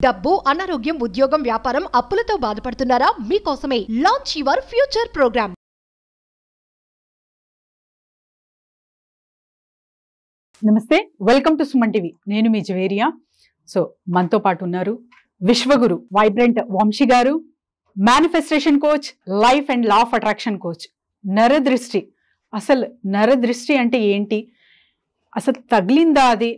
డబ్బు, అనారోగ్యం, ఉద్యోగం, వ్యాపారం, అప్పులతో బాధపడుతున్నారా? మీకోసమే లాంచ్ యువర్ ఫ్యూచర్ ప్రోగ్రామ్. నమస్తే, వెల్కమ్ టు సుమన్ టీవీ. నేను మీ జవేరియా. సో మనతో పాటు ఉన్నారు విశ్వగురు వైబ్రెంట్ వంశీ గారు, manifestation coach, life and law of attraction coach. నరదృష్టి, అసలు నరదృష్టి అంటే ఏంటి, అసలు తగిలిందా అది,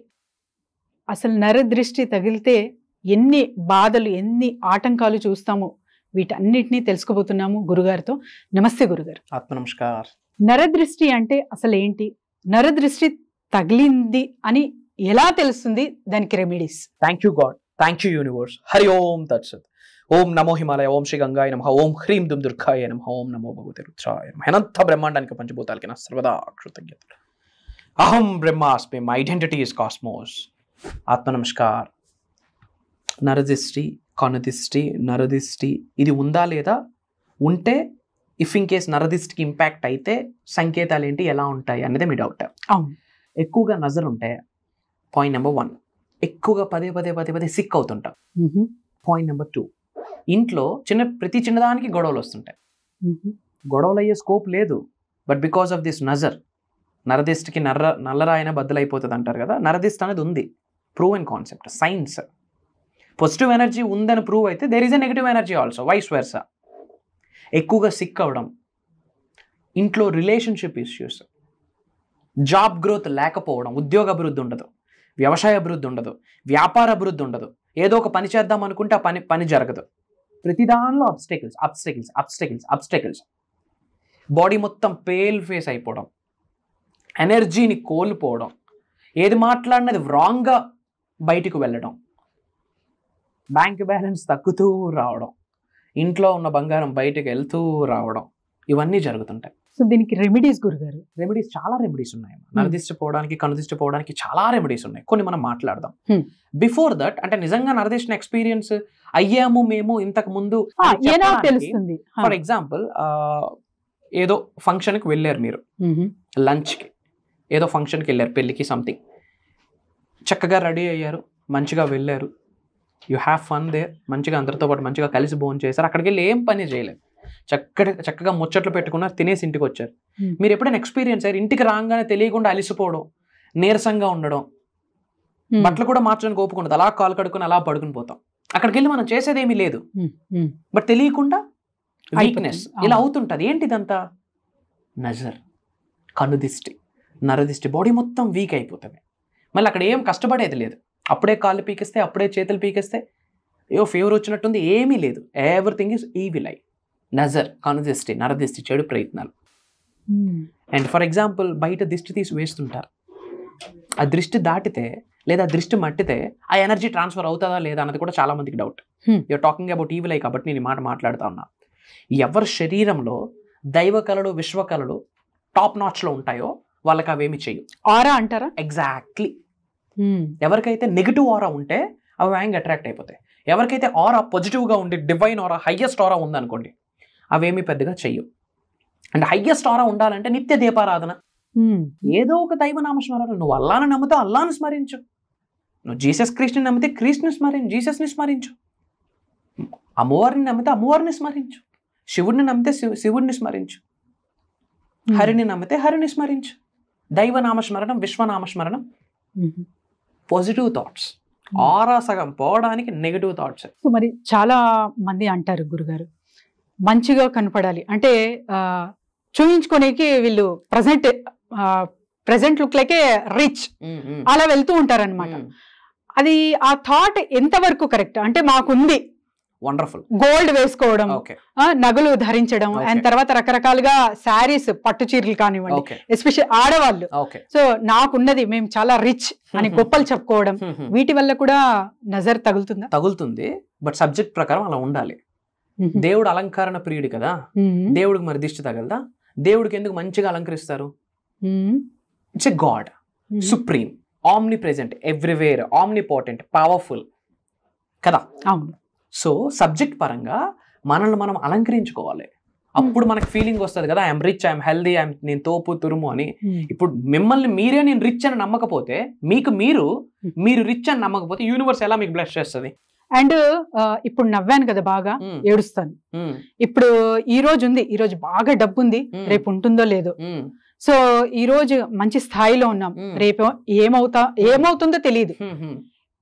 అసలు నరదృష్టి తగిలితే ఎన్ని బాధలు, ఎన్ని ఆటంకాలు చూస్తామో వీటన్నిటినీ తెలుసుకోబోతున్నాము గురుగారితో. నమస్తే గురుగారు. ఆత్మ నమస్కార్. నరదృష్టి అంటే అసలు ఏంటి, నరదృష్టి తగిలింది అని ఎలా తెలుస్తుంది, దానికి remedies? Thank you God, thank you universe. Hari Om తత్సత్. ఓం నమో హిమాలయ, ఓం శ్రీ గంగాయ నమః, ఓం హ్రీం దుమ్ దుర్గాయ నమః, ఓం నమో భగవతే రుద్రాయ నమః. అనంత బ్రహ్మాండానికి పంచభూతాలకి నా సర్వదా కృతజ్ఞతలు. అహం బ్రహ్మాస్మి, మై ఐడెంటిటీ ఇస్ కాస్మోస్. ఆత్మ నమస్కార్. నరదిష్టి, కనుదిష్టి, నరదిష్టి ఇది ఉందా లేదా, ఉంటే ఇఫ్ ఇన్ కేస్ నరదిష్టికి ఇంపాక్ట్ అయితే సంకేతాలు ఏంటి, ఎలా ఉంటాయి అనేది మీ డౌట్. అవును, ఎక్కువగా నజర్ ఉంటే పాయింట్ నెంబర్ 1, ఎక్కువగా పదే పదే పదే పదే సిక్ అవుతుంటాం. పాయింట్ నెంబర్ 2, ఇంట్లో ప్రతి చిన్నదానికి గొడవలు వస్తుంటాయి. గొడవలు అయ్యే స్కోప్ లేదు, బట్ బికాస్ ఆఫ్ దిస్ నరదిష్టికి నల్లరాయన బద్దలైపోతుంది అంటారు కదా, నరదిష్టి అనేది ఉంది. Prove and concept, science. Positive energy ఉందని ప్రూవ్ అయితే there is a negative energy also, vice versa. ఎక్కువగా సిక్ అవ్వడం, ఇంట్లో రిలేషన్షిప్ ఇష్యూస్, జాబ్ గ్రోత్ లేకపోవడం, ఉద్యోగ అభివృద్ధి ఉండదు, వ్యవసాయ అభివృద్ధి ఉండదు, వ్యాపార అభివృద్ధి ఉండదు, ఏదో ఒక పని చేద్దాం అనుకుంటే ఆ పని జరగదు. ప్రతి దానిలో అబ్స్టెకిల్స్. బాడీ మొత్తం పేల్ ఫేస్ అయిపోవడం, ఎనర్జీని కోల్పోవడం, ఏది మాట్లాడినది రాంగ్గా బయటికి వెళ్ళడం, బ్యాంక్ బ్యాలెన్స్ తగ్గుతూ రావడం, ఇంట్లో ఉన్న బంగారం బయటకు వెళ్తూ రావడం, ఇవన్నీ జరుగుతుంటాయి. సో దీనికి రెమెడీస్ గురుగారు? రెమెడీస్, చాలా రెమెడీస్ ఉన్నాయి. నరదిష్టి పోవడానికి, కనుదిష్టి పోవడానికి చాలా రెమెడీస్ ఉన్నాయి. కొన్ని మనం మాట్లాడదాం. బిఫోర్ దట్, అంటే నిజంగా నరదిష్టిని ఎక్స్పీరియన్స్ అయ్యాము మేము ఇంతకు ముందు తెలుస్తుంది. ఫర్ ఎగ్జాంపుల్, ఏదో ఫంక్షన్కి వెళ్ళారు మీరు, లంచ్కి ఏదో ఫంక్షన్కి వెళ్ళారు, పెళ్ళికి సంథింగ్, చక్కగా రెడీ అయ్యారు, మంచిగా వెళ్ళారు, యూ హ్యావ్ ఫన్ దేర్, మంచిగా అందరితో పాటు మంచిగా కలిసి భోజనం చేశారు. అక్కడికి వెళ్ళి ఏం పని చేయలేదు, చక్కగా ముచ్చట్లు పెట్టుకున్నారు, తినేసి ఇంటికి వచ్చారు. మీరు ఎప్పుడైనా ఎక్స్పీరియన్స్ అయ్యారు, ఇంటికి రాగానే తెలియకుండా అలిసిపోవడం, నీరసంగా ఉండడం, బట్టలు కూడా మార్చడానికి ఓపుకుండదు, అలా కాలు కడుక్కుని అలా పడుకుని పోతాం. అక్కడికి వెళ్ళి మనం చేసేది ఏమీ లేదు, బట్ తెలియకుండా వీక్నెస్ ఇలా అవుతుంటుంది. ఏంటిదంతా? నజర్, కనుదిష్టి, నరదిష్టి. బాడీ మొత్తం వీక్ అయిపోతుంది. మళ్ళీ అక్కడ ఏం కష్టపడేది లేదు, అప్పుడే కాళ్ళు పీకేస్తే, అప్పుడే చేతులు పీకేస్తే, ఏవో ఫీవర్ వచ్చినట్టుంది, ఏమీ లేదు. Everything is evil eye. నజర్, కనుదిష్టి, నరదిష్టి, చెడు ప్రయత్నాలు. అండ్ ఫర్ ఎగ్జాంపుల్, బయట దిష్టి తీసి వేస్తుంటారు, ఆ దృష్టి దాటితే లేదా దృష్టి మట్టితే ఆ ఎనర్జీ ట్రాన్స్ఫర్ అవుతుందా లేదా అన్నది కూడా చాలా మందికి doubt. You're talking about evil eye కాబట్టి నేను ఈ మాట మాట్లాడుతా ఉన్నా. ఎవరి శరీరంలో దైవ కళలు, విశ్వ కళలు టాప్ నాచ్లో ఉంటాయో వాళ్ళకి అవేమి చేయవు. ఆరా అంటారా? ఎగ్జాక్ట్లీ. ఎవరికైతే నెగిటివ్ ఆరా ఉంటే అవి వేగంగా అట్రాక్ట్ అయిపోతాయి. ఎవరికైతే ఆరా పాజిటివ్గా ఉండి డివైన్ ఆరా, హయ్యెస్ట్ ఆరా ఉందనుకోండి, అవేమీ పెద్దగా చెయ్యవు. అంటే హయ్యెస్ట్ ఆరా ఉండాలంటే నిత్య దీపారాధన, ఏదో ఒక దైవనామ స్మరణ. నువ్వు అల్లాని నమ్మితే అల్లాని స్మరించు, నువ్వు జీసస్ క్రీస్తుని నమ్మితే క్రీస్తుని స్మరించు, జీసస్ని స్మరించు, అమ్మవారిని నమ్మితే అమ్మవారిని స్మరించు, శివుడిని నమ్మితే శివుడిని స్మరించు, హరిని నమ్మితే హరిని స్మరించు. దైవనామ స్మరణం, విశ్వనామ స్మరణం, పాజిటివ్ థాట్స్. ఆరా సగం పోవడానికి నెగిటివ్ థాట్స్. సో మరి చాలా మంది అంటారు గురుగారు, మంచిగా కనపడాలి అంటే చూయించుకోనికి వీళ్ళు ప్రజెంట్ లుక్ లైకే రిచ్, అలా వెళ్తూ ఉంటారనమాట. అది ఆ థాట్ ఎంతవరకు కరెక్ట్? అంటే మాకుంది వండర్ఫుల్ గోల్డ్ వేసుకోవడం, నగలు ధరించడం, అండ్ తర్వాత రకరకాలుగా శారీస్, పట్టు చీరలు కానివ్వండి, ఎస్పెషల్ ఆడవాళ్ళు, సో నాకున్నది, మేము చాలా రిచ్ అని గొప్పలు చెప్పుకోవడం, వీటి వల్ల కూడా నజర్ తగులుతుందా? తగులుతుంది, బట్ సబ్జెక్ట్ ప్రకారం అలా ఉండాలి. దేవుడు అలంకరణ ప్రియుడు కదా, దేవుడికి మరి దిష్టి తగలదా? దేవుడికి ఎందుకు మంచిగా అలంకరిస్తారు? It's a God, supreme, omni present, everywhere, omnipotent, powerful కదా. అవును. సో సబ్జెక్ట్ పరంగా మనల్ని మనం అలంకరించుకోవాలి. అప్పుడు మనకు ఫీలింగ్ వస్తుంది కదా, ఐఎమ్ రిచ్, ఐఎమ్ హెల్దీ, నేను తోపు తురుము అని. ఇప్పుడు మిమ్మల్ని మీరే నేను రిచ్ అని నమ్మకపోతే, మీరు రిచ్ అని నమ్మకపోతే యూనివర్స్ ఎలా మీకు బ్లెస్ చేస్తుంది? అండ్ ఇప్పుడు నవ్వాను కదా బాగా, ఏడుస్తాను. ఇప్పుడు ఈ రోజు ఉంది, ఈ రోజు బాగా డబ్బు ఉంది, రేపు ఉంటుందో లేదో. సో ఈ రోజు మంచి స్థాయిలో ఉన్నాం, రేపు ఏమవుతుందో తెలియదు.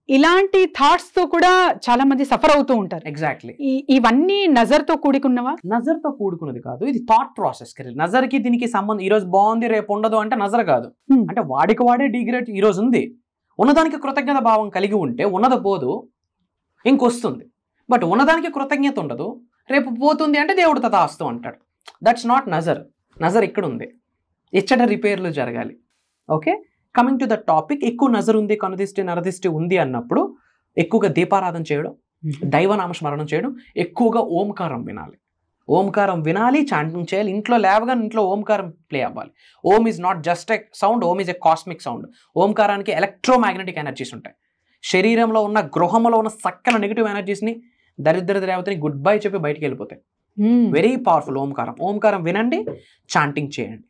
ఇలాంటి థాట్స్ తో కూడా చాలా మంది సఫర్ అవుతూ ఉంటారు. ఎగ్జాక్ట్లీ. ఇవన్నీ నజర్ తో కూడుకున్నవా? నజర్ తో కూడుకున్నది కాదు, ఇది థాట్ ప్రాసెస్. నజర్ కి దీనికి సంబంధం, ఈ రోజు బాగుంది రేపు ఉండదు అంటే నజర్ కాదు. అంటే వాడికి వాడే డిగ్రేడ్. ఈ రోజు ఉంది, ఉన్నదానికి కృతజ్ఞత భావం కలిగి ఉంటే ఉన్నది పోదు, ఇంకొస్తుంది. బట్ ఉన్నదానికి కృతజ్ఞత ఉండదు, రేపు పోతుంది అంటే దేవుడు తథాస్తు అంటాడు. దట్స్ నాట్ నజర్. నజర్ ఇక్కడ ఉంది, ఇచ్చట రిపేర్లు జరగాలి. Okay, coming to the topic. ఎక్కువ నజర్ ఉంది, కనుదిష్టి నరదిష్టి ఉంది అన్నప్పుడు ఎక్కువగా దీపారాధన చేయడం, దైవనామస్మరణం చేయడం, ఎక్కువగా ఓంకారం వినాలి. ఓంకారం వినాలి, చాంటింగ్ చేయాలి. ఇంట్లో లేవగా ఇంట్లో ఓంకారం ప్లే అవ్వాలి. Om is not just a sound, Om is a cosmic sound. ఓంకారానికి ఎలక్ట్రోమాగ్నెటిక్ ఎనర్జీస్ ఉంటాయి. శరీరంలో ఉన్న, గృహంలో ఉన్న సకల నెగిటివ్ ఎనర్జీస్ని, దరిద్ర దేవతని గుడ్ బై చెప్పి బయటికి వెళ్ళిపోతాయి. వెరీ పవర్ఫుల్ ఓంకారం. ఓంకారం వినండి, చాంటింగ్ చేయండి.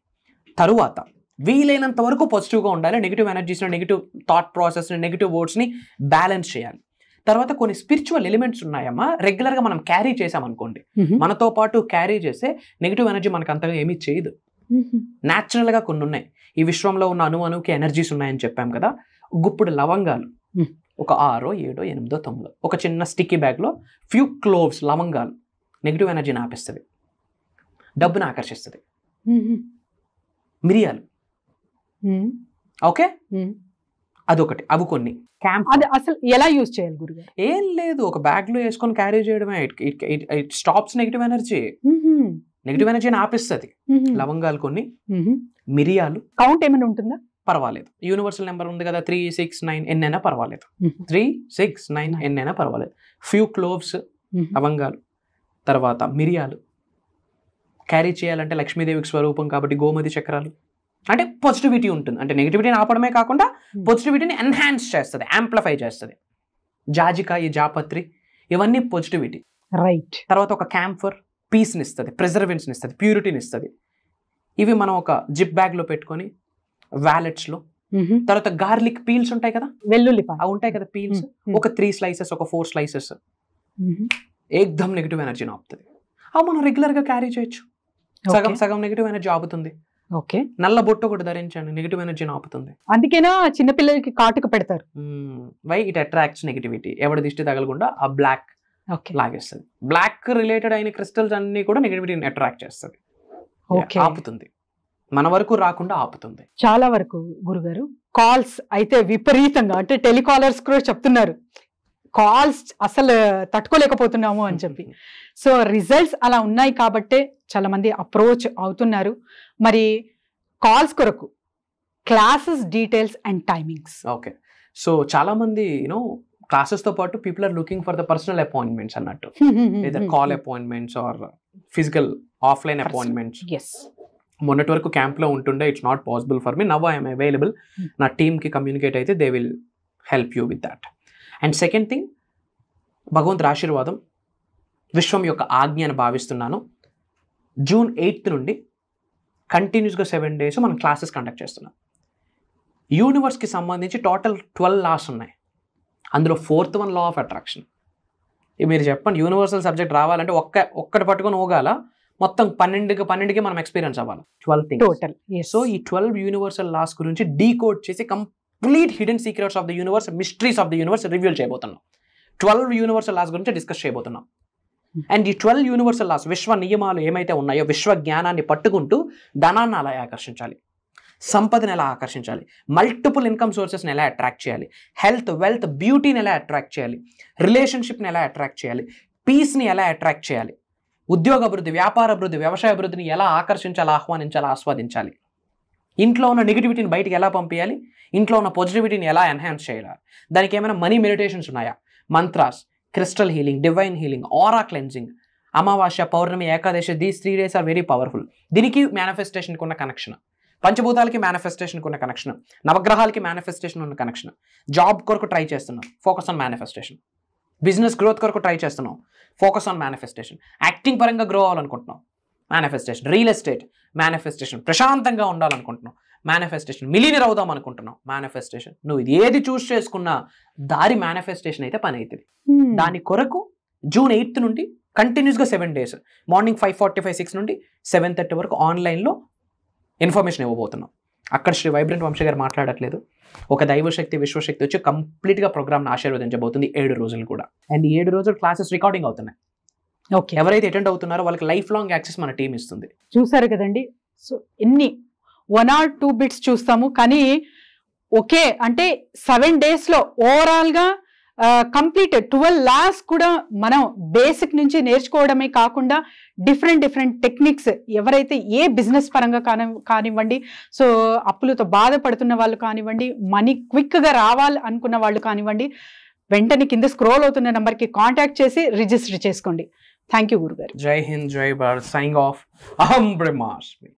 తరువాత వీలైనంత వరకు పాజిటివ్గా ఉండాలి. నెగిటివ్ ఎనర్జీస్ని, నెగిటివ్ థాట్ ప్రాసెస్ని, నెగిటివ్ వర్డ్స్ని బ్యాలెన్స్ చేయాలి. తర్వాత కొన్ని స్పిరిచువల్ ఎలిమెంట్స్ ఉన్నాయమ్మా, రెగ్యులర్గా మనం క్యారీ చేసామనుకోండి, మనతో పాటు క్యారీ చేసే నెగిటివ్ ఎనర్జీ మనకు అంతగా ఏమీ చేయదు. న్యాచురల్గా కొన్ని ఉన్నాయి. ఈ విశ్వంలో ఉన్న అణువుకి ఎనర్జీస్ ఉన్నాయని చెప్పాం కదా. గుప్పుడు లవంగాలు, ఒక 6, 7, 8, 9, ఒక చిన్న స్టిక్కీ బ్యాగ్లో ఫ్యూ క్లోవ్స్ లవంగాలు నెగిటివ్ ఎనర్జీని ఆపిస్తుంది, డబ్బుని ఆకర్షిస్తుంది. మిరియాలు, ఓకే, అదొకటి. అవి కొన్ని. అది అసలు ఎలా యూజ్ చేయాలి గురుగారు? ఏం లేదు, ఒక బ్యాగ్ లో వేసుకొని క్యారీ చేయడమే. It stops negative energy. Negative ఎనర్జీని ఆపిస్తుంది. లవంగాలు కొన్ని, మిరియాలు. కౌంట్ ఏమైనా ఉంటుందా? పర్వాలేదు, యూనివర్సల్ నెంబర్ ఉంది కదా, 3, 6, 9 ఎన్నైనా పర్వాలేదు. 3, 6, 9 ఎన్నైనా పర్వాలేదు. ఫ్యూ క్లోవ్స్, లవంగాలు, తర్వాత మిరియాలు. క్యారీ చేయాలంటే లక్ష్మీదేవికి స్వరూపం కాబట్టి గోమతి చక్రాలు. అంటే పాజిటివిటీ ఉంటుంది. అంటే నెగిటివిటీని ఆపడమే కాకుండా పాజిటివిటీని ఎన్హాన్స్ చేస్తుంది, యాంప్లిఫై చేస్తుంది. జాజికాయ, జాపత్రి, ఇవన్నీ పాజిటివిటీ. రైట్. తర్వాత ఒక క్యాంఫర్ పీస్ని ఇస్తుంది, ప్రిజర్వెన్స్ని ఇస్తుంది, ప్యూరిటీని ఇస్తుంది. ఇవి మనం ఒక జిప్ బ్యాగ్లో పెట్టుకొని వ్యాలెట్స్లో. తర్వాత గార్లిక్ పీల్స్ ఉంటాయి కదా, వెల్లుల్లి అవి ఉంటాయి కదా పీల్స్, ఒక 3 slices, ఒక 4 slices ఏకదమ్ నెగిటివ్ ఎనర్జీని ఆపుతుంది. అవి మనం రెగ్యులర్గా క్యారీ చేయొచ్చు. సగం సగం నెగిటివ్ ఎనర్జీ ఆపుతుంది. ఓకే. నల్ల బొట్టు ఒకటి ధరించండి, నెగిటివ్ ఎనర్జీని ఆపుతుంది. అందుకేనా చిన్నపిల్లలకి కాటుక పెడతారు. Why it attracts negativity. ఎవరి దిష్టి తగలకుండా ఆ బ్లాక్ లాగేస్తుంది. బ్లాక్ రిలేటెడ్ అయిన క్రిస్టల్స్ అన్ని కూడా నెగిటివిటీని అట్రాక్ట్ చేస్తుంది, ఆపుతుంది. మన వరకు రాకుండా ఆపుతుంది. చాలా వరకు గురుగారు కాల్స్ అయితే విపరీతంగా, అంటే టెలికాలర్స్ కూడా చెప్తున్నారు కాల్స్ అసలు తట్టుకోలేకపోతున్నాము అని చెప్పి. సో రిజల్ట్స్ అలా ఉన్నాయి కాబట్టే చాలా మంది అప్రోచ్ అవుతున్నారు. మరి కాల్స్ కొరకు classes details and timings. Okay, so చాలా మంది క్లాసెస్ తో పాటు people are looking for the personal appointments అన్నట్టు, లేదా call appointments are physical offline appointments. మొన్నటి వరకు క్యాంప్లో ఉంటుండే, it's not possible for me. Now I'm available. నా టీమ్కి కమ్యూనికేట్ అయితే they will help you with that. And second thing, భగవంతుడి ఆశీర్వాదం, విశ్వం యొక్క ఆజ్ఞ అని భావిస్తున్నాను. June 8th నుండి కంటిన్యూస్గా 7 days మనం క్లాసెస్ కండక్ట్ చేస్తున్నాం. యూనివర్స్కి సంబంధించి టోటల్ 12 laws ఉన్నాయి. అందులో 4th one law of attraction. మీరు చెప్పండి, యూనివర్సల్ సబ్జెక్ట్ రావాలంటే ఒక్కటి పట్టుకొని ఊగాల, మొత్తం 12కి మనం ఎక్స్పీరియన్స్ అవ్వాలి. 12 things. సో ఈ 12 యూనివర్సల్ లాస్ గురించి డీకోడ్ చేసి complete hidden secrets of the universe, mysteries of the universe reveal చేయబోతున్నాం. 12 యూనివర్సల్ లాస్ గురించి డిస్కస్ చేయబోతున్నాం. అండ్ ఈ 12 యూనివర్సల్ లాస్, విశ్వ నియమాలు ఏమైతే ఉన్నాయో, విశ్వ జ్ఞానాన్ని పట్టుకుంటూ ధనాన్ని ఎలా ఆకర్షించాలి, సంపదను ఎలా ఆకర్షించాలి, మల్టిపుల్ ఇన్కమ్ సోర్సెస్ని ఎలా అట్రాక్ట్ చేయాలి, హెల్త్, వెల్త్, బ్యూటీని ఎలా అట్రాక్ట్ చేయాలి, రిలేషన్షిప్ని ఎలా అట్రాక్ట్ చేయాలి, పీస్ని ఎలా అట్రాక్ట్ చేయాలి, ఉద్యోగ అభివృద్ధి, వ్యాపార అభివృద్ధి, వ్యవసాయ అభివృద్ధిని ఎలా ఆకర్షించాలి, ఆహ్వానించాలి, ఆస్వాదించాలి, ఇంట్లో ఉన్న నెగిటివిటీని బయటికి ఎలా పంపించాలి, ఇంట్లో ఉన్న పాజిటివిటీని ఎలా ఎన్హాన్స్ చేయాలి, దానికి ఏమైనా మనీ మెడిటేషన్స్ ఉన్నాయా, mantras, crystal healing, divine healing, aura cleansing, అమావాస్య, పౌర్ణమి, ఏకాదశి, these 3 days are very powerful. దీనికి మేనిఫెస్టేషన్కి ఉన్న కనెక్షన్, పంచభూతాలకి మేనిఫెస్టేషన్కి ఉన్న కనెక్షన్, నవగ్రహాలకి మేనిఫెస్టేషన్ ఉన్న కనెక్షన్. జాబ్ కొరకు ట్రై చేస్తున్నాం, focus on manifestation. Business growth కొరకు ట్రై చేస్తున్నాం, ఫోకస్ ఆన్ మేనిఫెస్టేషన్. యాక్టింగ్ పరంగా గ్రో అవ్వాలనుకుంటున్నాం, మేనిఫెస్టేషన్. Real estate, manifestation. ప్రశాంతంగా ఉండాలనుకుంటున్నాం, మేనిఫెస్టేషన్, మిలియనర్ అవుదాం అనుకుంటున్నావు, మేనిఫెస్టేషన్. నువ్వు ఇది ఏది చూస్ చేసుకున్నా దారి మేనిఫెస్టేషన్ అయితే పని అవుతుంది. దాని కొరకు June 8th నుండి కంటిన్యూస్గా 7 days మార్నింగ్ 5:45, 6 నుండి 7:30 వరకు ఆన్లైన్లో ఇన్ఫర్మేషన్ ఇవ్వబోతున్నాం. అక్కడ శ్రీ వైబ్రెంట్ వంశీ గారు మాట్లాడట్లేదు, ఒక దైవశక్తి విశ్వశక్తి వచ్చి కంప్లీట్గా ప్రోగ్రామ్ని ఆశీర్వదించబోతుంది 7 రోజులు కూడా. అండ్ 7 రోజులు క్లాసెస్ రికార్డింగ్ అవుతున్నాయి. ఓకే, ఎవరైతే అటెండ్ అవుతున్నారో వాళ్ళకి లైఫ్ లాంగ్ యాక్సెస్ మన టీం ఇస్తుంది. చూసారు కదండి. సో ఎన్ని 1 or 2 bits చూస్తాము, కానీ ఓకే అంటే 7 daysలో ఓవరాల్గా కంప్లీట్ 12 lakhs కూడా మనం బేసిక్ నుంచి నేర్చుకోవడమే కాకుండా డిఫరెంట్ టెక్నిక్స్, ఎవరైతే ఏ బిజినెస్ పరంగా కానివ్వండి, సో అప్పులతో బాధపడుతున్న వాళ్ళు కానివ్వండి, మనీ క్విక్గా రావాలి అనుకున్న వాళ్ళు కానివ్వండి, వెంటనే కింద స్క్రోల్ అవుతున్న నెంబర్కి కాంటాక్ట్ చేసి రిజిస్టర్ చేసుకోండి. థ్యాంక్ యూ గురుగారు. జై హింద్, జై భారత్. Signing off. అహం బ్రహ్మాస్మి.